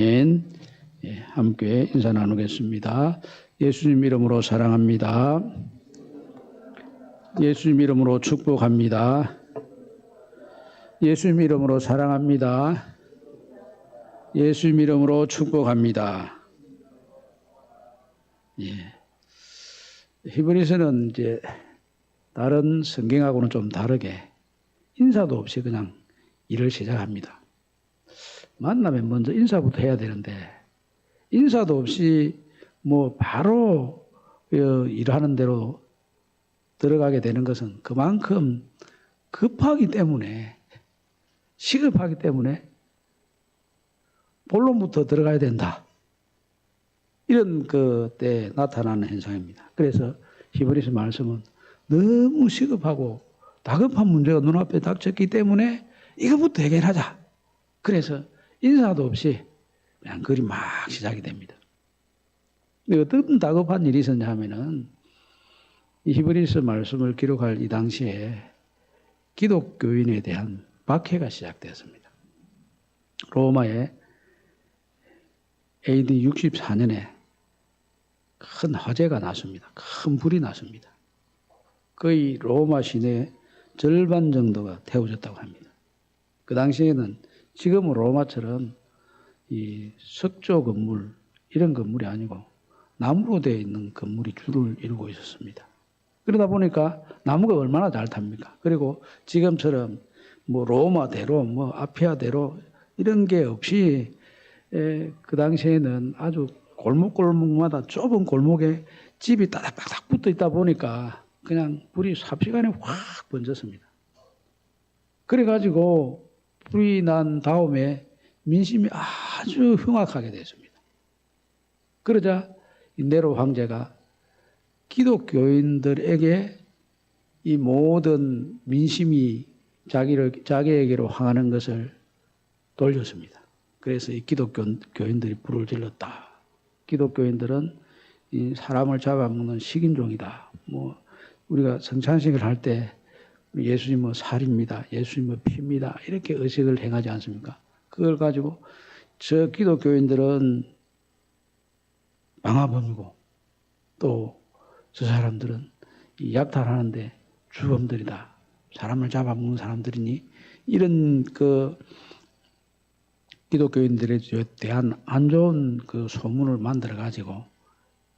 예, 함께 인사 나누겠습니다. 예수님 이름으로 사랑합니다. 예수님 이름으로 축복합니다. 예수님 이름으로 사랑합니다. 예수님 이름으로 축복합니다. 예. 히브리서는 이제 다른 성경하고는 좀 다르게 인사도 없이 그냥 일을 시작합니다. 만나면 먼저 인사부터 해야 되는데 인사도 없이 뭐 바로 일하는 대로 들어가게 되는 것은 그만큼 급하기 때문에, 시급하기 때문에 본론부터 들어가야 된다. 이런 그때 나타나는 현상입니다. 그래서 히브리서 말씀은 너무 시급하고 다급한 문제가 눈앞에 닥쳤기 때문에 이것부터 해결하자. 그래서 인사도 없이 그냥 글이 막 시작이 됩니다. 어떤 다급한 일이 있었냐 하면은 이 히브리서 말씀을 기록할 이 당시에 기독교인에 대한 박해가 시작되었습니다. 로마의 AD 64년에 큰 화재가 났습니다. 큰 불이 났습니다. 거의 로마 시내 절반 정도가 태워졌다고 합니다. 그 당시에는 지금은 로마처럼 이 석조 건물 이런 건물이 아니고 나무로 되어 있는 건물이 줄을 이루고 있었습니다. 그러다 보니까 나무가 얼마나 잘 탑니까? 그리고 지금처럼 뭐 로마대로 뭐 아피아대로 이런 게 없이 그 당시에는 아주 골목골목마다 좁은 골목에 집이 따닥따닥 붙어 있다 보니까 그냥 불이 삽시간에 확 번졌습니다. 그래가지고 불이 난 다음에 민심이 아주 흉악하게 됐습니다. 그러자 네로 황제가 기독교인들에게 이 모든 민심이 자기에게로 향하는 것을 돌렸습니다. 그래서 이 기독교인들이 불을 질렀다. 기독교인들은 이 사람을 잡아먹는 식인종이다. 뭐 우리가 성찬식을 할 때 예수님은 살입니다. 예수님은 피입니다. 이렇게 의식을 행하지 않습니까? 그걸 가지고 저 기독교인들은 방화범이고 또 저 사람들은 약탈하는데 주범들이다. 사람을 잡아먹는 사람들이니 이런 그 기독교인들에 대한 안 좋은 그 소문을 만들어 가지고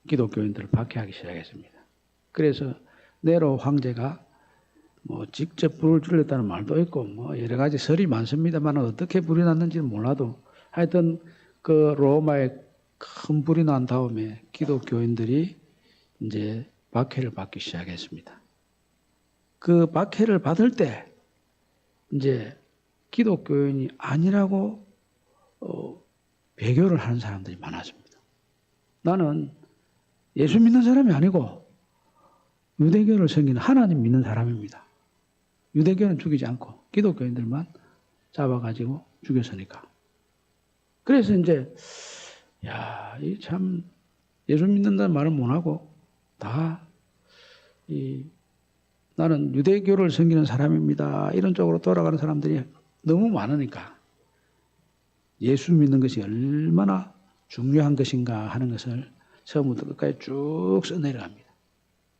기독교인들을 박해하기 시작했습니다. 그래서 네로 황제가 뭐 직접 불을 질렀다는 말도 있고 뭐 여러 가지 설이 많습니다만 어떻게 불이 났는지는 몰라도 하여튼 그 로마에 큰 불이 난 다음에 기독교인들이 이제 박해를 받기 시작했습니다. 그 박해를 받을 때 이제 기독교인이 아니라고 배교를 하는 사람들이 많았습니다. 나는 예수 믿는 사람이 아니고 유대교를 섬기는 하나님 믿는 사람입니다. 유대교는 죽이지 않고 기독교인들만 잡아가지고 죽였으니까. 그래서 이제 이 참 예수 믿는다는 말은 못하고 다 나는 유대교를 섬기는 사람입니다. 이런 쪽으로 돌아가는 사람들이 너무 많으니까 예수 믿는 것이 얼마나 중요한 것인가 하는 것을 처음부터 끝까지 쭉 써내려갑니다.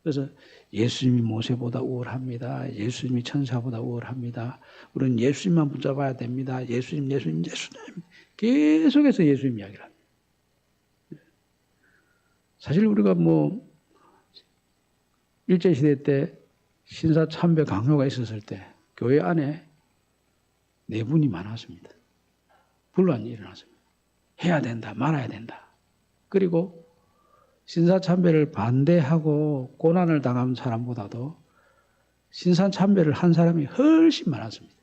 그래서 예수님이 모세보다 우월합니다. 예수님이 천사보다 우월합니다. 우리는 예수님만 붙잡아야 됩니다. 예수님. 계속해서 예수님 이야기를 합니다. 사실 우리가 뭐 일제시대 때 신사참배 강요가 있었을 때 교회 안에 내분이 많았습니다. 분란이 일어났습니다. 해야 된다, 말아야 된다. 그리고 신사참배를 반대하고 고난을 당한 사람보다도 신사참배를 한 사람이 훨씬 많았습니다.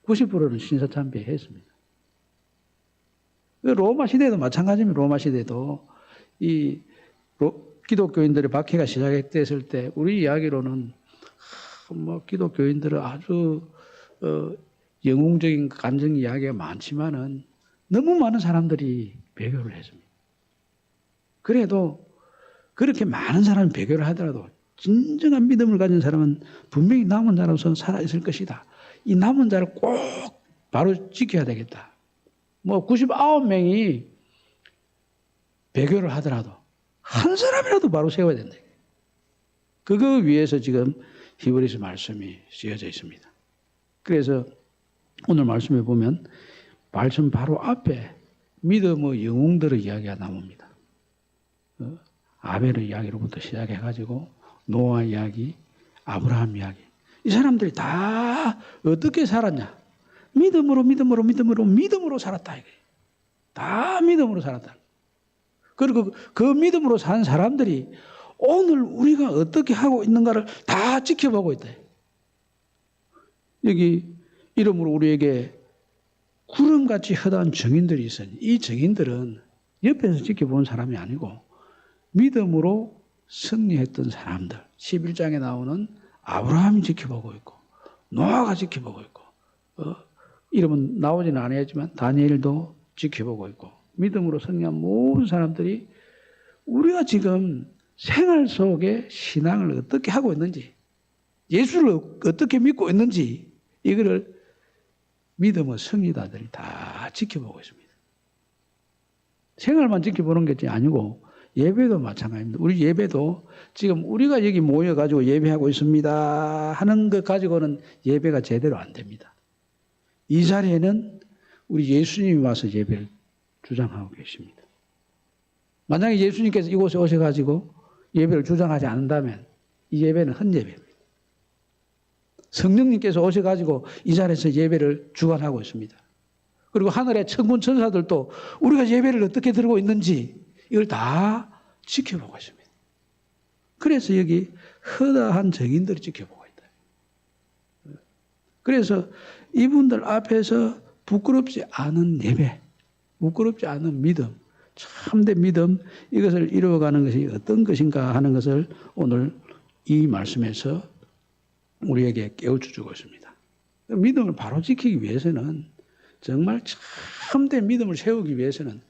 90%는 신사참배 했습니다. 로마 시대도 마찬가지입니다. 로마 시대도 이 기독교인들의 박해가 시작됐을 때 우리 이야기로는 뭐 기독교인들은 아주 영웅적인 간증 이야기가 많지만은 너무 많은 사람들이 배교를 했습니다. 그래도 그렇게 많은 사람이 배교를 하더라도 진정한 믿음을 가진 사람은 분명히 남은 자로서 살아있을 것이다. 이 남은 자를 꼭 바로 지켜야 되겠다. 뭐 99명이 배교를 하더라도 한 사람이라도 바로 세워야 된다. 그거 위해서 지금 히브리서 말씀이 쓰여져 있습니다. 그래서 오늘 말씀에 보면 말씀 바로 앞에 믿음의 영웅들의 이야기가 나옵니다. 아벨의 이야기로부터 시작해가지고 노아 이야기, 아브라함 이야기. 이 사람들이 다 어떻게 살았냐? 믿음으로 살았다. 이게. 다 믿음으로 살았다. 그리고 그 믿음으로 산 사람들이 오늘 우리가 어떻게 하고 있는가를 다 지켜보고 있다. 여기 이름으로 우리에게 구름같이 허다한 증인들이 있으니 이 증인들은 옆에서 지켜보는 사람이 아니고 믿음으로 승리했던 사람들. 11장에 나오는 아브라함이 지켜보고 있고 노아가 지켜보고 있고 이름은 나오지는 않았지만 다니엘도 지켜보고 있고 믿음으로 승리한 모든 사람들이 우리가 지금 생활 속에 신앙을 어떻게 하고 있는지 예수를 어떻게 믿고 있는지 이거를 믿음의 승리자들이 다 지켜보고 있습니다. 생활만 지켜보는 게 아니고 예배도 마찬가지입니다. 우리 예배도 지금 우리가 여기 모여가지고 예배하고 있습니다 하는 것 가지고는 예배가 제대로 안 됩니다. 이 자리에는 우리 예수님이 와서 예배를 주장하고 계십니다. 만약에 예수님께서 이곳에 오셔가지고 예배를 주장하지 않는다면 이 예배는 헛예배입니다. 성령님께서 오셔가지고 이 자리에서 예배를 주관하고 있습니다. 그리고 하늘의 천군 천사들도 우리가 예배를 어떻게 드리고 있는지 이걸 다 지켜보고 있습니다. 그래서 여기 허다한 증인들이 지켜보고 있다. 그래서 이분들 앞에서 부끄럽지 않은 예배, 부끄럽지 않은 믿음, 참된 믿음 이것을 이루어가는 것이 어떤 것인가 하는 것을 오늘 이 말씀에서 우리에게 깨우쳐주고 있습니다. 믿음을 바로 지키기 위해서는 정말 참된 믿음을 세우기 위해서는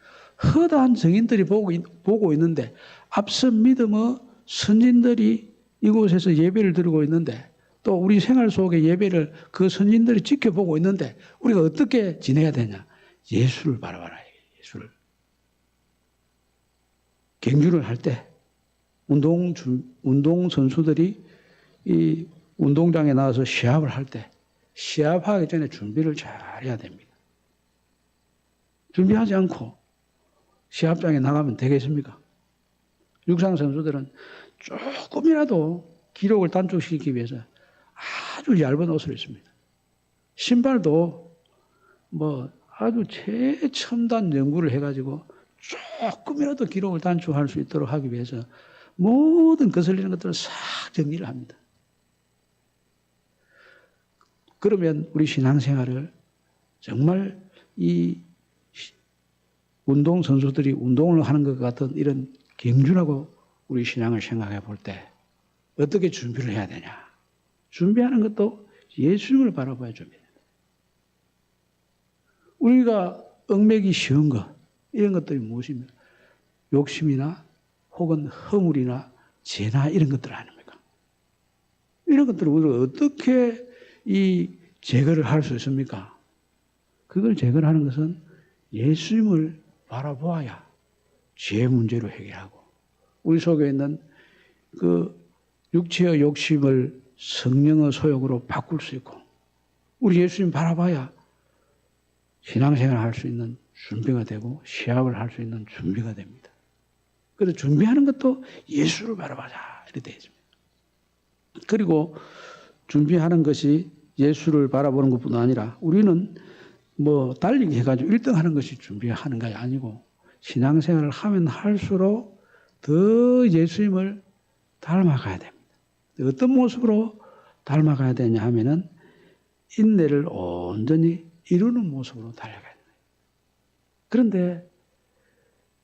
허다한 증인들이 보고 있는데 앞선 믿음의 선진들이 이곳에서 예배를 드리고 있는데 또 우리 생활 속의 예배를 그 선진들이 지켜보고 있는데 우리가 어떻게 지내야 되냐? 예수를 바라봐라. 예수를. 경주를 할 때 운동선수들이 이 운동장에 나와서 시합을 할 때 시합하기 전에 준비를 잘 해야 됩니다. 준비하지 않고 시합장에 나가면 되겠습니까? 육상 선수들은 조금이라도 기록을 단축시키기 위해서 아주 얇은 옷을 입습니다. 신발도 뭐 아주 최첨단 연구를 해가지고 조금이라도 기록을 단축할 수 있도록 하기 위해서 모든 거슬리는 것들을 싹 정리를 합니다. 그러면 우리 신앙생활을 정말 이 운동선수들이 운동을 하는 것 같은 이런 경주라고 우리 신앙을 생각해 볼 때 어떻게 준비를 해야 되냐. 준비하는 것도 예수님을 바라봐야 됩니다. 우리가 얽매기 쉬운 것, 이런 것들이 무엇입니까? 욕심이나 혹은 허물이나 죄나 이런 것들 아닙니까? 이런 것들을 우리가 어떻게 이 제거를 할 수 있습니까? 그걸 제거를 하는 것은 예수님을 바라보아야 죄 문제로 해결하고 우리 속에 있는 그 육체의 욕심을 성령의 소욕으로 바꿀 수 있고 우리 예수님 바라봐야 신앙생활을 할 수 있는 준비가 되고 시합을 할 수 있는 준비가 됩니다. 그래서 준비하는 것도 예수를 바라보자 이렇게 되어 있습니다. 그리고 준비하는 것이 예수를 바라보는 것뿐 아니라 우리는 뭐 달리기 해가지고 1등 하는 것이 준비하는 것이 아니고 신앙생활을 하면 할수록 더 예수님을 닮아가야 됩니다. 어떤 모습으로 닮아가야 되냐 하면은 인내를 온전히 이루는 모습으로 달려가야 됩니다. 그런데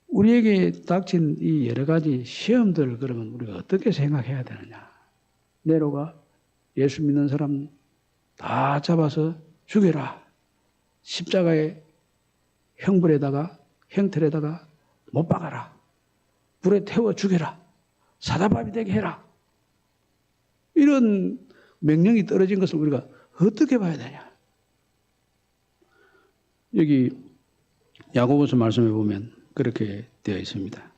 우리에게 닥친 이 여러 가지 시험들을 그러면 우리가 어떻게 생각해야 되느냐. 네로가 예수 믿는 사람 다 잡아서 죽여라. 십자가의 형틀에다가 못 박아라. 불에 태워 죽여라. 사자밥이 되게 해라. 이런 명령이 떨어진 것을 우리가 어떻게 봐야 되냐. 여기 야고보서 말씀해 보면 그렇게 되어 있습니다.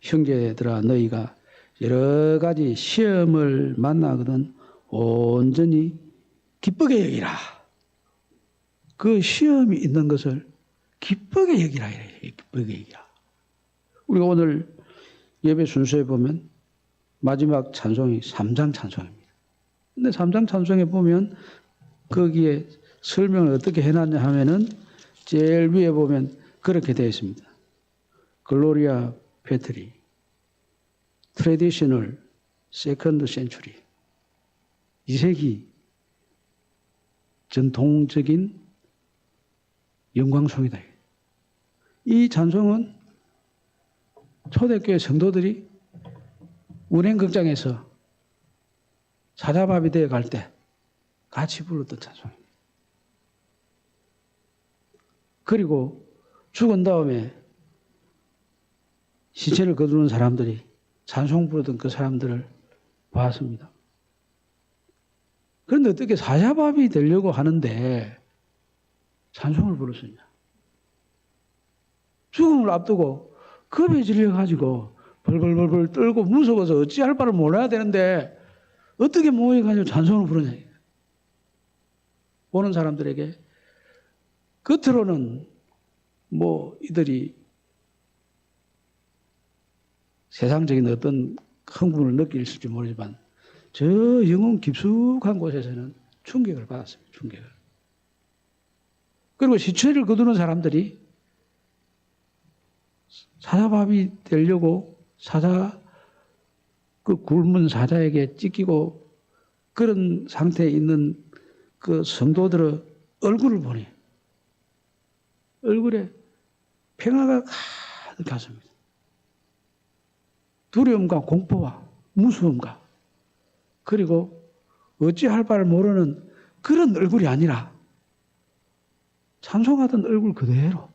형제들아 너희가 여러 가지 시험을 만나거든 온전히 기쁘게 여기라. 그 시험이 있는 것을 기쁘게 여기라. 기쁘게 여기라. 우리가 오늘 예배 순서에 보면 마지막 찬송이 3장 찬송입니다. 근데 3장 찬송에 보면 거기에 설명을 어떻게 해놨냐 하면은 제일 위에 보면 그렇게 되어 있습니다. 글로리아 패트리, 트래디셔널 세컨드 센츄리, 2세기 전통적인 영광송이다. 이 찬송은 초대교회 성도들이 운행극장에서 사자밥이 되어 갈 때 같이 불렀던 찬송입니다. 그리고 죽은 다음에 시체를 거두는 사람들이 찬송 부르던 그 사람들을 보았습니다. 그런데 어떻게 사자밥이 되려고 하는데 찬송을 부르셨냐? 죽음을 앞두고 겁에 질려가지고 벌벌벌벌 떨고 무서워서 어찌할 바를 몰라야 되는데 어떻게 모여가지고 찬송을 부르냐? 보는 사람들에게 겉으로는 뭐 이들이 세상적인 어떤 흥분을 느낄지 모르지만 저 영혼 깊숙한 곳에서는 충격을 받았습니다. 충격을. 그리고 시체를 거두는 사람들이 사자밥이 되려고 그 굶은 사자에게 찢기고 그런 상태에 있는 그 성도들의 얼굴을 보니 얼굴에 평화가 가득했습니다. 두려움과 공포와 무서움과 그리고 어찌할 바를 모르는 그런 얼굴이 아니라 찬송하던 얼굴 그대로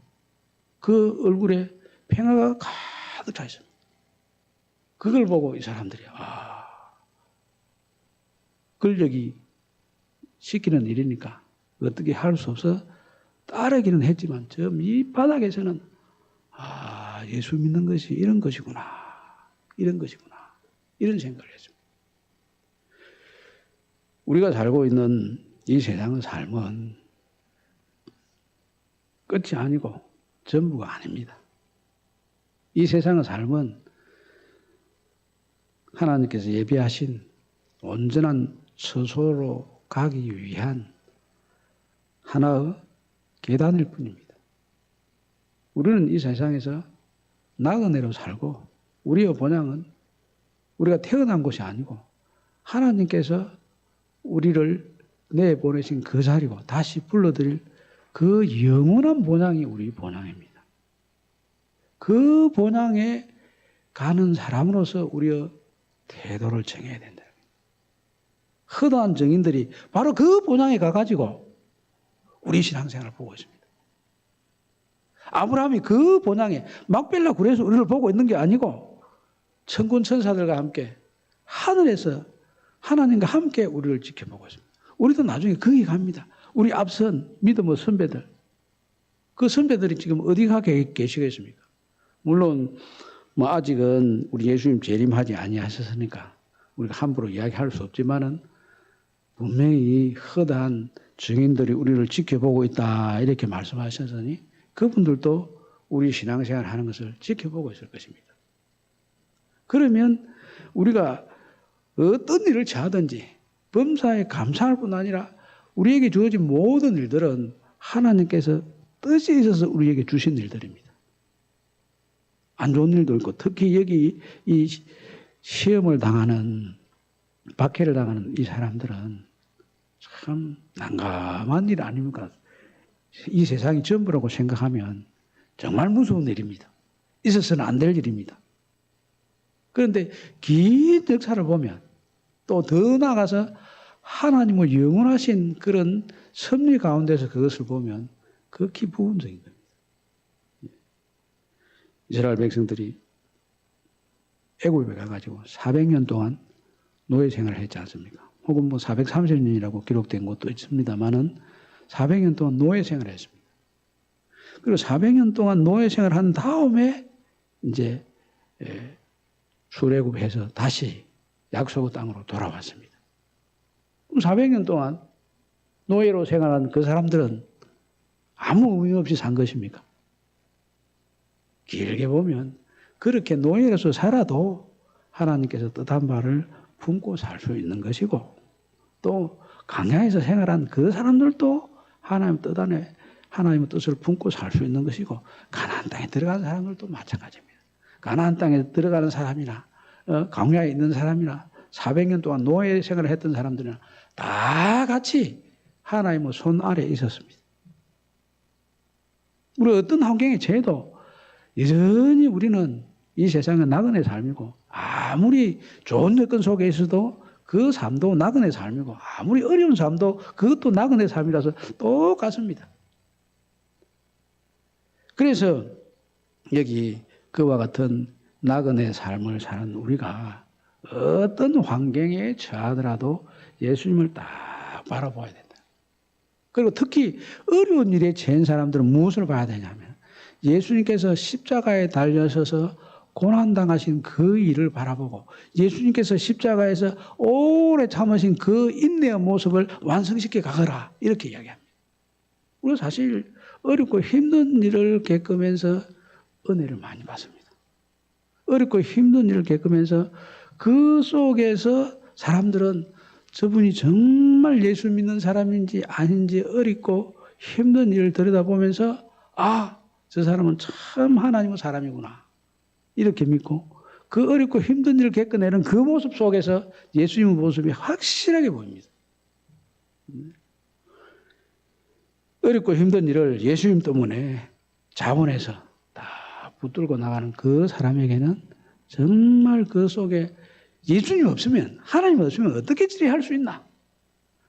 그 얼굴에 평화가 가득 차 있습니다. 그걸 보고 이 사람들이 권력이 시키는 일이니까 어떻게 할 수 없어 따르기는 했지만 저 밑바닥에서는 예수 믿는 것이 이런 것이구나. 이런 것이구나. 이런 생각을 했습니다. 우리가 살고 있는 이 세상의 삶은 끝이 아니고 전부가 아닙니다. 이 세상의 삶은 하나님께서 예비하신 온전한 처소로 가기 위한 하나의 계단일 뿐입니다. 우리는 이 세상에서 나그네로 살고 우리의 본향은 우리가 태어난 곳이 아니고 하나님께서 우리를 내보내신 그 자리고 다시 불러드릴 그 영원한 본향이 우리 본향입니다. 그 본향에 가는 사람으로서 우리의 태도를 정해야 된다. 허다한 정인들이 바로 그 본향에 가가지고 우리 신앙생활을 보고 있습니다. 아브라함이 그 본향에 막벨라 굴에서 우리를 보고 있는 게 아니고 천군 천사들과 함께 하늘에서 하나님과 함께 우리를 지켜보고 있습니다. 우리도 나중에 거기 갑니다. 우리 앞선 믿음의 선배들, 그 선배들이 지금 어디 가 계시겠습니까? 물론 뭐 아직은 우리 예수님 재림하지 아니하셨으니까 우리가 함부로 이야기할 수 없지만은 분명히 허다한 증인들이 우리를 지켜보고 있다 이렇게 말씀하셨으니 그분들도 우리 신앙생활 하는 것을 지켜보고 있을 것입니다. 그러면 우리가 어떤 일을 처하든지 범사에 감사할 뿐 아니라 우리에게 주어진 모든 일들은 하나님께서 뜻이 있어서 우리에게 주신 일들입니다. 안 좋은 일도 있고 특히 여기 이 시험을 당하는 박해를 당하는 이 사람들은 참 난감한 일 아닙니까? 이 세상이 전부라고 생각하면 정말 무서운 일입니다. 있어서는 안 될 일입니다. 그런데 긴 역사를 보면 또 더 나아가서 하나님의 영원하신 그런 섭리 가운데서 그것을 보면 극히 부분적인 겁니다. 이스라엘 백성들이 애굽에 가가지고 400년 동안 노예 생활을 했지 않습니까? 혹은 뭐 430년이라고 기록된 것도 있습니다만은 400년 동안 노예 생활을 했습니다. 그리고 400년 동안 노예 생활을 한 다음에 이제 출애굽해서 다시 약속의 땅으로 돌아왔습니다. 그럼 400년 동안 노예로 생활한 그 사람들은 아무 의미 없이 산 것입니까? 길게 보면 그렇게 노예로서 살아도 하나님께서 뜻한 바를 품고 살 수 있는 것이고, 또 광야에서 생활한 그 사람들도 하나님 뜻 안에 하나님의 뜻을 품고 살 수 있는 것이고, 가나안 땅에 들어간 사람들도 마찬가지입니다. 가나안 땅에 들어가는 사람이나 광야에 있는 사람이나 400년 동안 노예 생활을 했던 사람들은 다 같이 하나님의 손 아래에 있었습니다. 우리 어떤 환경에 처해도 여전히 우리는 이 세상은 나그네 삶이고, 아무리 좋은 여건 속에 있어도 그 삶도 나그네 삶이고, 아무리 어려운 삶도 그것도 나그네 삶이라서 똑같습니다. 그래서 여기 그와 같은 나그네 삶을 사는 우리가 어떤 환경에 처하더라도 예수님을 딱 바라봐야 된다. 그리고 특히 어려운 일에 처한 사람들은 무엇을 봐야 되냐면, 예수님께서 십자가에 달려서서 고난당하신 그 일을 바라보고, 예수님께서 십자가에서 오래 참으신 그 인내의 모습을 완성시켜 가거라, 이렇게 이야기합니다. 우리가 사실 어렵고 힘든 일을 겪으면서 은혜를 많이 받습니다. 어렵고 힘든 일을 겪으면서 그 속에서 사람들은 저분이 정말 예수 믿는 사람인지 아닌지 어렵고 힘든 일을 들여다보면서, 아, 저 사람은 참 하나님의 사람이구나, 이렇게 믿고, 그 어렵고 힘든 일을 겪어내는 그 모습 속에서 예수님의 모습이 확실하게 보입니다. 어렵고 힘든 일을 예수님 때문에 자원해서 다 붙들고 나가는 그 사람에게는 정말 그 속에 예수님 없으면, 하나님 없으면 어떻게 지뢰할 수 있나?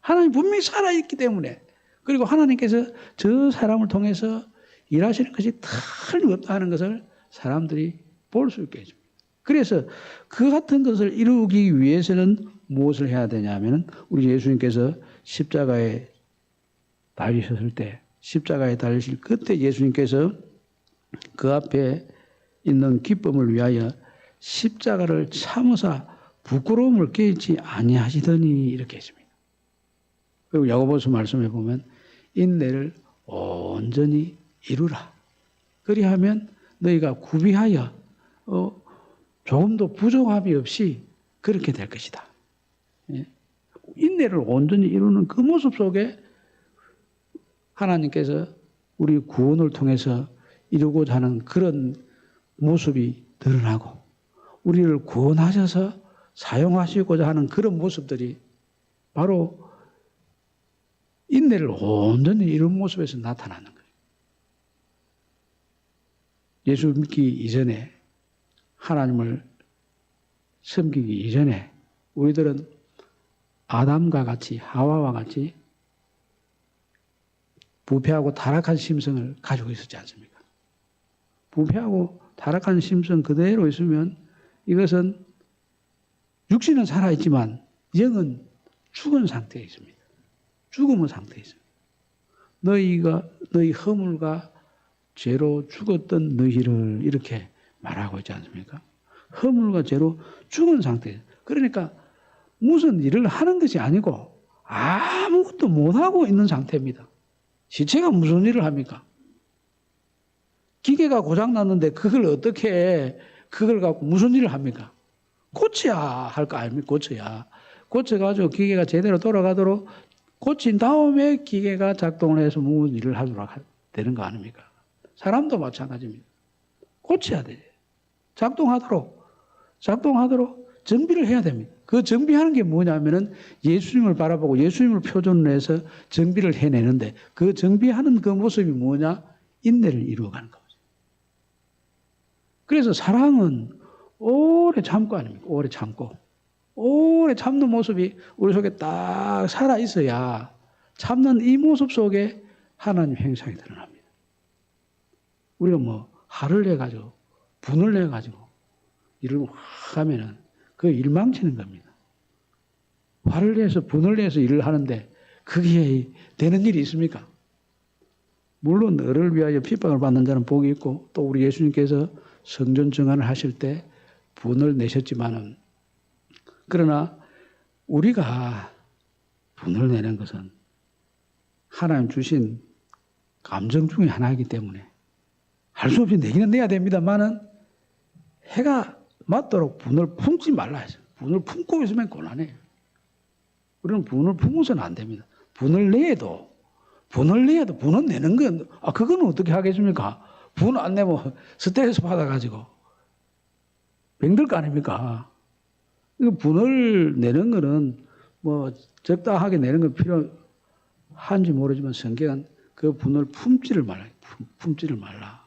하나님 분명히 살아있기 때문에, 그리고 하나님께서 저 사람을 통해서 일하시는 것이 틀림없다 하는 것을 사람들이 볼 수 있게 해줍니다. 그래서 그 같은 것을 이루기 위해서는 무엇을 해야 되냐면, 우리 예수님께서 십자가에 달리셨을 때, 십자가에 달리실 그때 예수님께서 그 앞에 있는 기쁨을 위하여 십자가를 참으사 부끄러움을 깨지 아니하시더니, 이렇게 했습니다. 그리고 야고보서 말씀해 보면 인내를 온전히 이루라. 그리하면 너희가 구비하여 조금도 부족함이 없이 그렇게 될 것이다. 인내를 온전히 이루는 그 모습 속에 하나님께서 우리 구원을 통해서 이루고자 하는 그런 모습이 드러나고, 우리를 구원하셔서 사용하시고자 하는 그런 모습들이 바로 인내를 온전히 이룬 모습에서 나타나는 거예요. 예수 믿기 이전에, 하나님을 섬기기 이전에 우리들은 아담과 같이, 하와와 같이 부패하고 타락한 심성을 가지고 있었지 않습니까? 부패하고 타락한 심성 그대로 있으면 이것은 육신은 살아있지만 영은 죽은 상태에 있습니다. 죽음의 상태에 있습니다. 너희 허물과 죄로 죽었던 너희를, 이렇게 말하고 있지 않습니까? 허물과 죄로 죽은 상태에, 그러니까 무슨 일을 하는 것이 아니고 아무것도 못하고 있는 상태입니다. 시체가 무슨 일을 합니까? 기계가 고장났는데 그걸 어떻게, 그걸 갖고 무슨 일을 합니까? 고쳐야 할 거 아닙니까? 고쳐야. 고쳐가지고 기계가 제대로 돌아가도록 고친 다음에 기계가 작동을 해서 무슨 일을 하도록 되는 거 아닙니까? 사람도 마찬가지입니다. 고쳐야 돼. 작동하도록 정비를 해야 됩니다. 그 정비하는 게 뭐냐면은 예수님을 바라보고 예수님을 표준으로 해서 정비를 해내는데, 그 정비하는 그 모습이 뭐냐? 인내를 이루어가는 거죠. 그래서 사랑은 오래 참고 아닙니까? 오래 참고. 오래 참는 모습이 우리 속에 딱 살아 있어야 참는 이 모습 속에 하나님 행상이 드러납니다. 우리가 뭐 화를 내가지고 분을 내가지고 일을 하면은 그 일 망치는 겁니다. 화를 내서 분을 내서 일을 하는데 그게 되는 일이 있습니까? 물론 너를 위하여 핍박을 받는 자는 복이 있고 또 우리 예수님께서 성전 증언을 하실 때 분을 내셨지만은 그러나 우리가 분을 내는 것은 하나님 주신 감정 중에 하나이기 때문에 할 수 없이 내기는 내야 됩니다만은 해가 맞도록 분을 품지 말라 하죠. 분을 품고 있으면 곤란해요. 우리는 분을 품어서는 안 됩니다. 분을 내도 분은 내는 건, 그거는 어떻게 하겠습니까? 분 안 내면 스트레스 받아가지고 병들 거 아닙니까? 분을 내는 거는 뭐 적당하게 내는 건 필요한지 모르지만 성경은 그 분을 품지를 말라. 품지를 말라.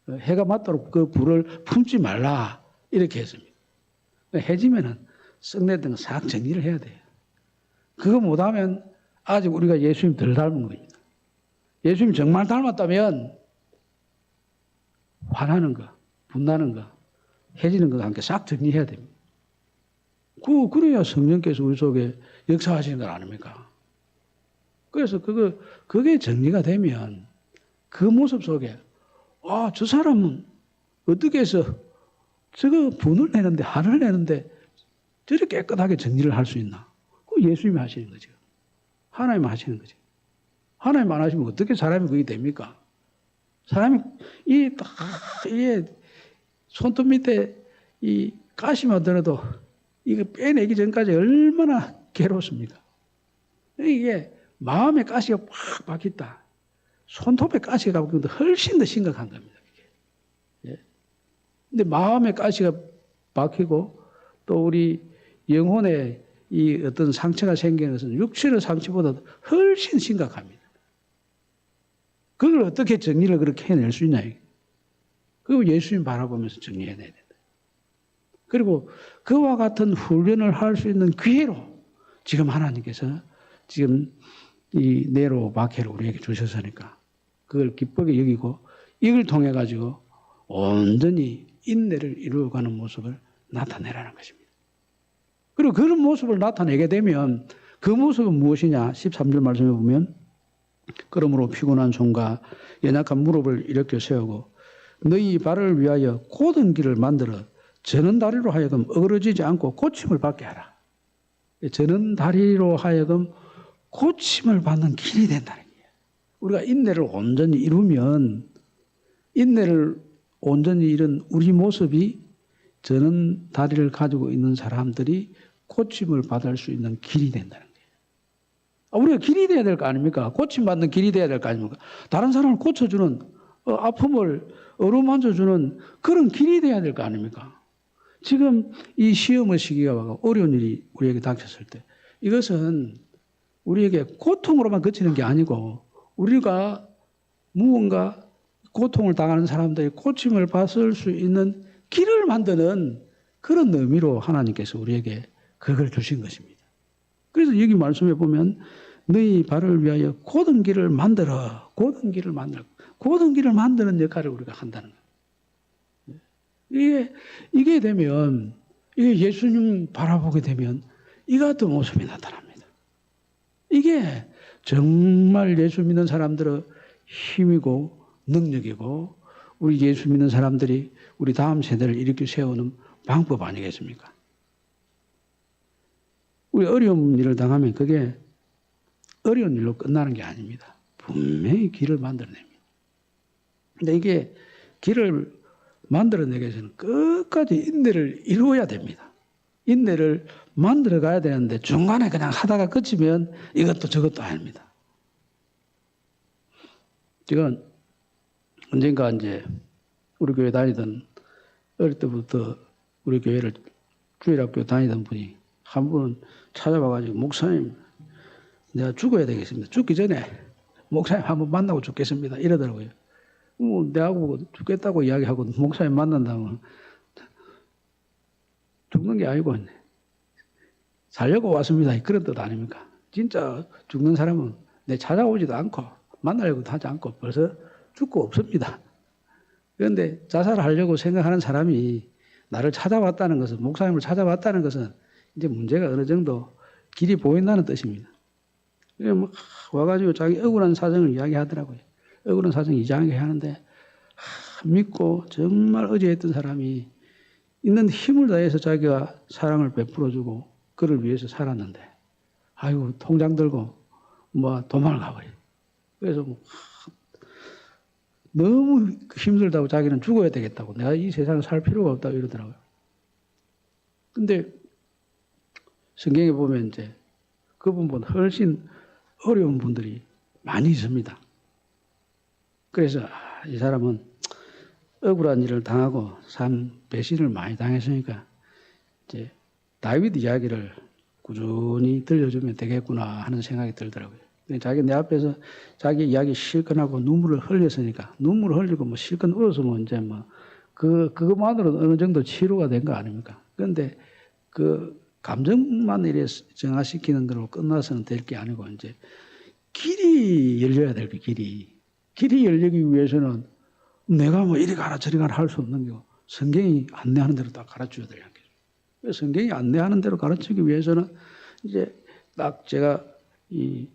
해가 맞도록 그 불을 품지 말라. 이렇게 했습니다. 해지면은 썩내던 거 싹 정리를 해야 돼요. 그거 못하면 아직 우리가 예수님 덜 닮은 겁니다. 예수님 정말 닮았다면 화나는 거, 분나는 거, 해지는 것과 함께 싹 정리해야 됩니다. 그래야 성령께서 우리 속에 역사하시는 걸 아닙니까? 그래서 그게 정리가 되면 그 모습 속에 저 사람은 어떻게 해서 저거 분을 내는데 화를 내는데 저렇게 깨끗하게 정리를 할 수 있나? 그거 예수님이 하시는 거죠. 하나님 하시는 거죠. 하나님 안 하시면 어떻게 사람이 그게 됩니까? 사람이 이 손톱 밑에 이 가시만 들어도 이거 빼내기 전까지 얼마나 괴롭습니까? 이게 마음의 가시가 팍 박혔다. 손톱에 가시가 박히면 훨씬 더 심각한 겁니다. 예. 근데 마음의 가시가 박히고 또 우리 영혼에 이 어떤 상처가 생기는 것은 육체의 상처보다 훨씬 심각합니다. 그걸 어떻게 정리를 그렇게 해낼 수 있냐. 그거 예수님 바라보면서 정리해내야 된다. 그리고 그와 같은 훈련을 할 수 있는 기회로 지금 하나님께서 지금 이 네로 마케를 우리에게 주셨으니까 그걸 기쁘게 여기고 이걸 통해 가지고 온전히 인내를 이루어가는 모습을 나타내라는 것입니다. 그리고 그런 모습을 나타내게 되면 그 모습은 무엇이냐? 13절 말씀해 보면 그러므로 피곤한 손과 연약한 무릎을 일으켜 세우고 너희 발을 위하여 곧은 길을 만들어 저는 다리로 하여금 어그러지지 않고 고침을 받게 하라. 저는 다리로 하여금 고침을 받는 길이 된다는 거예요. 우리가 인내를 온전히 이루면 인내를 온전히 이룬 우리 모습이 저는 다리를 가지고 있는 사람들이 고침을 받을 수 있는 길이 된다는 거예요. 우리가 길이 돼야 될 거 아닙니까? 고침받는 길이 돼야 될 거 아닙니까? 다른 사람을 고쳐주는 아픔을 어루만져주는 그런 길이 돼야 될 거 아닙니까? 지금 이 시험의 시기가 와서 어려운 일이 우리에게 닥쳤을 때 이것은 우리에게 고통으로만 그치는 게 아니고 우리가 무언가 고통을 당하는 사람들이 고침을 받을 수 있는 길을 만드는 그런 의미로 하나님께서 우리에게 그걸 주신 것입니다. 그래서 여기 말씀해 보면 너희 발을 위하여 곧은 길을 만들어. 곧은 길을 만들어. 곧은 길을 만드는 역할을 우리가 한다는 거예요. 이게 되면 이게 예수님 바라보게 되면 이 같은 모습이 나타납니다. 이게 정말 예수 믿는 사람들의 힘이고 능력이고 우리 예수 믿는 사람들이 우리 다음 세대를 일으켜 세우는 방법 아니겠습니까? 우리 어려운 일을 당하면 그게 어려운 일로 끝나는 게 아닙니다. 분명히 길을 만들어냅니다. 근데 이게 길을 만들어내기 위해서는 끝까지 인내를 이루어야 됩니다. 인내를 만들어 가야 되는데 중간에 그냥 하다가 끝이면 이것도 저것도 아닙니다. 제가 언젠가 이제 우리 교회 다니던 어릴 때부터 우리 교회를 주일학교 다니던 분이 한 분은 찾아와가지고 목사님 내가 죽어야 되겠습니다. 죽기 전에 목사님 한번 만나고 죽겠습니다. 이러더라고요. 내하고 죽겠다고 이야기하고 목사님 만난다면 죽는 게 아니고 살려고 왔습니다. 그런 뜻 아닙니까? 진짜 죽는 사람은 내 찾아오지도 않고 만나려고도 하지 않고 벌써 죽고 없습니다. 그런데 자살하려고 생각하는 사람이 나를 찾아왔다는 것은 목사님을 찾아왔다는 것은 이제 문제가 어느 정도 길이 보인다는 뜻입니다. 와가지고 자기 억울한 사정을 이야기하더라고요. 억울한 사정 이장하게 하는데 믿고 정말 어제 했던 사람이 있는 힘을 다해서 자기가 사랑을 베풀어주고 그를 위해서 살았는데 아이고 통장 들고 뭐 도망을 가버려. 그래서 뭐 너무 힘들다고 자기는 죽어야 되겠다고 내가 이 세상에 살 필요가 없다고 이러더라고요. 근데 성경에 보면 이제 그분보다 훨씬 어려운 분들이 많이 있습니다. 그래서 이 사람은 억울한 일을 당하고 참 배신을 많이 당했으니까 이제 다윗 이야기를 꾸준히 들려주면 되겠구나 하는 생각이 들더라고요. 자기 내 앞에서 자기 이야기 실컷 하고 눈물을 흘렸으니까 눈물을 흘리고 뭐 실컷 울었으면 이제 뭐 그것만으로도 어느 정도 치료가 된 거 아닙니까? 그런데 그 감정만 이래 정화시키는 걸로 끝나서는 될 게 아니고 이제 길이 열려야 될 게 길이 열리기 위해서는 내가 뭐 이리 가라 저리 가라 할 수 없는 게 성경이 안내하는 대로 딱 가르쳐줘야 되는 거죠. 성경이 안내하는 대로 가르치기 위해서는 이제 딱 제가 이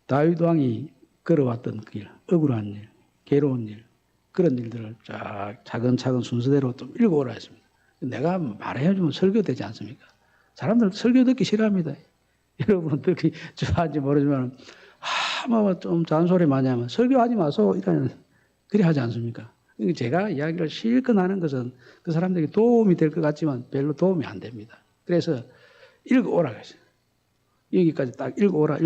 다윗 왕이 걸어왔던 그 길, 억울한 일, 괴로운 일, 그런 일들을 쫙 차근차근 순서대로 좀 읽어오라 했습니다. 내가 말해주면 설교되지 않습니까? 사람들 설교 듣기 싫어합니다. 여러분은 듣기 좋아하는지 모르지만 뭐 좀 잔소리 많이 하면 설교하지 마소 이런 그리 하지 않습니까? 제가 이야기를 실컷 하는 것은 그 사람들에게 도움이 될 것 같지만 별로 도움이 안 됩니다. 그래서 읽어오라 그랬어요. 여기까지 딱 읽어오라.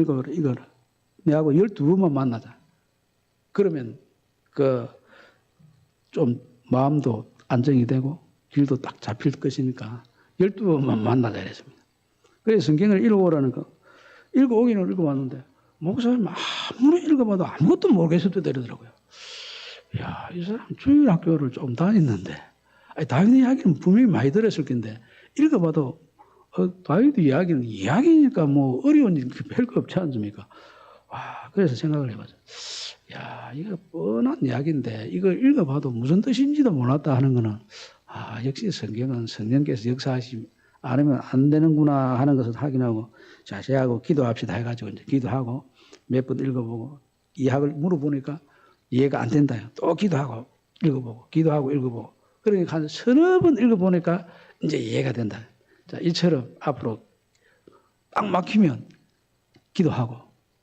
내하고 12번만 만나자. 그러면 좀 마음도 안정이 되고 길도 딱 잡힐 것이니까 12번만 만나자 이랬습니다. 그래서 성경을 읽어오라는 거. 읽어오기는 읽어봤는데 목사님 아무리 읽어봐도 아무것도 모르겠을 때 이러더라고요. 야, 이 사람 주일학교를 좀 다녔는데 다윗 이야기는 분명히 많이 들었을 텐데 읽어봐도 다윗 이야기는 이야기니까 뭐 어려운 일 별거 없지 않습니까? 와, 그래서 생각을 해봤어요. 야, 이거 뻔한 이야기인데 이걸 읽어봐도 무슨 뜻인지도 몰랐다 하는 거는 역시 성경은 성령께서 역사하시 않으면 안 되는구나 하는 것을 확인하고 자세하고 기도합시다 해가지고 이제 기도하고 몇 번 읽어보고 이학을 물어보니까 이해가 안 된다요. 또 기도하고 읽어보고 기도하고 읽어보고 그러니까 한 서너 번 읽어보니까 이제 이해가 된다. 자, 이처럼 앞으로 딱 막히면 기도하고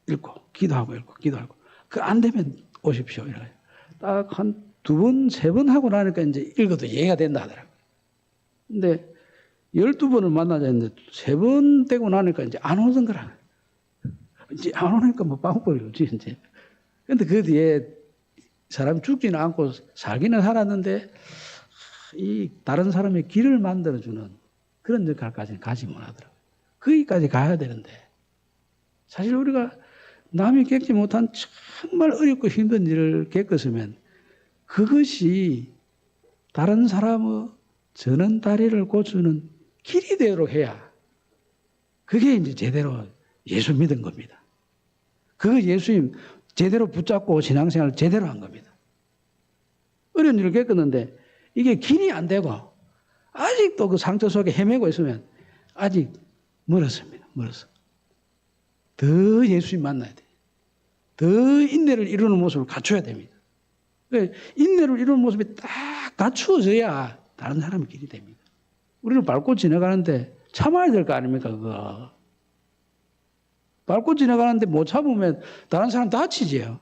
읽고 기도하고 읽고 기도하고 그 안 되면 오십시오. 이래요. 딱 한 두 번, 세 번 하고 나니까 이제 읽어도 이해가 된다 하더라고요. 근데 12번을 만나자 했는데 3번 되고 나니까 이제 안 오던 거라. 이제 안 오니까 뭐 빵꾸리지 이제. 근데 그 뒤에 사람이 죽지는 않고 살기는 살았는데 이 다른 사람의 길을 만들어주는 그런 역할까지는 가지 못하더라고요. 거기까지 가야 되는데 사실 우리가 남이 겪지 못한 정말 어렵고 힘든 일을 겪었으면 그것이 다른 사람의 저는 다리를 고치는 길이 되도록 해야 그게 이제 제대로 예수 믿은 겁니다. 그거 예수님 제대로 붙잡고 신앙생활을 제대로 한 겁니다. 어려운 일을 겪었는데 이게 길이 안 되고 아직도 그 상처 속에 헤매고 있으면 아직 멀었습니다. 멀었어. 더 예수님 만나야 돼요. 더 인내를 이루는 모습을 갖춰야 됩니다. 인내를 이루는 모습이 딱 갖추어져야 다른 사람의 길이 됩니다. 우리는 밟고 지나가는데 참아야 될 거 아닙니까, 그거. 밟고 지나가는데 못 참으면 다른 사람 다치지요.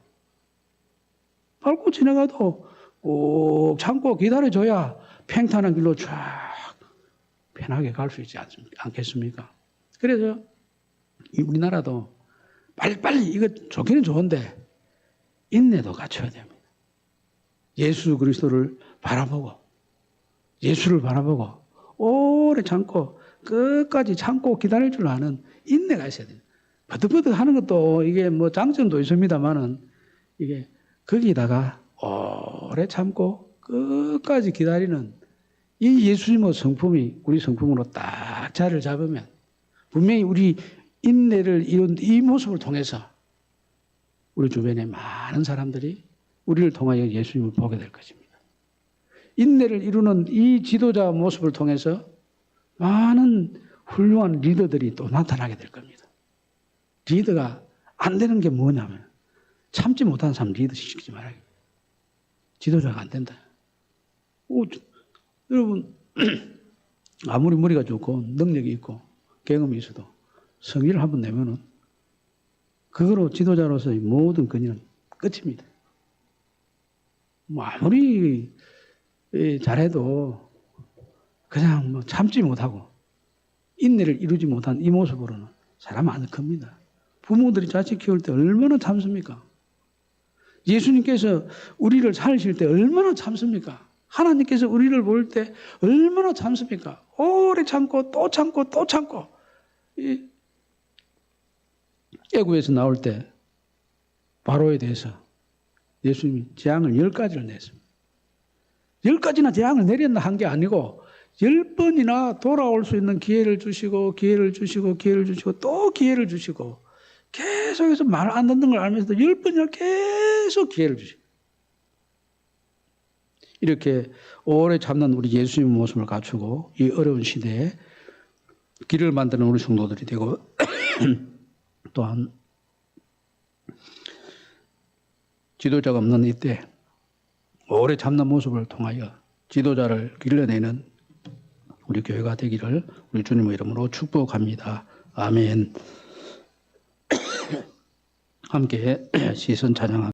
밟고 지나가도 꼭 참고 기다려줘야 평탄한 길로 쫙 편하게 갈 수 있지 않겠습니까? 그래서 우리나라도 빨리빨리 이거 좋기는 좋은데 인내도 갖춰야 됩니다. 예수 그리스도를 바라보고 예수를 바라보고 오래 참고 끝까지 참고 기다릴 줄 아는 인내가 있어야 돼요. 버득버득 하는 것도 이게 뭐 장점도 있습니다만은 이게 거기다가 오래 참고 끝까지 기다리는 이 예수님의 성품이 우리 성품으로 딱 자리를 잡으면 분명히 우리 인내를 이룬 이 모습을 통해서 우리 주변에 많은 사람들이 우리를 통하여 예수님을 보게 될 것입니다. 인내를 이루는 이 지도자 모습을 통해서 많은 훌륭한 리더들이 또 나타나게 될 겁니다. 리더가 안 되는 게 뭐냐면 참지 못하는 사람 리더 시키지 말아요. 지도자가 안 된다. 여러분 아무리 머리가 좋고 능력이 있고 경험이 있어도 성의를 한번 내면은 그거로 지도자로서의 모든 권위는 끝입니다. 뭐 아무리 잘해도 그냥 뭐 참지 못하고 인내를 이루지 못한 이 모습으로는 사람 안 큽니다. 부모들이 자식 키울 때 얼마나 참습니까? 예수님께서 우리를 살리실 때 얼마나 참습니까? 하나님께서 우리를 볼 때 얼마나 참습니까? 오래 참고 또 참고 또 참고. 애굽에서 나올 때 바로에 대해서 예수님이 재앙을 10가지를 냈습니다. 10가지나 재앙을 내렸나 한 게 아니고 10번이나 돌아올 수 있는 기회를 주시고 기회를 주시고 기회를 주시고 또 기회를 주시고 계속해서 말 안 듣는 걸 알면서도 10번이나 계속 기회를 주시고 이렇게 오래 참는 우리 예수님의 모습을 갖추고 이 어려운 시대에 길을 만드는 우리 성도들이 되고 또한 지도자가 없는 이때 오래 참는 모습을 통하여 지도자를 길러내는 우리 교회가 되기를 우리 주님의 이름으로 축복합니다. 아멘. 함께 시선 찬양합니다.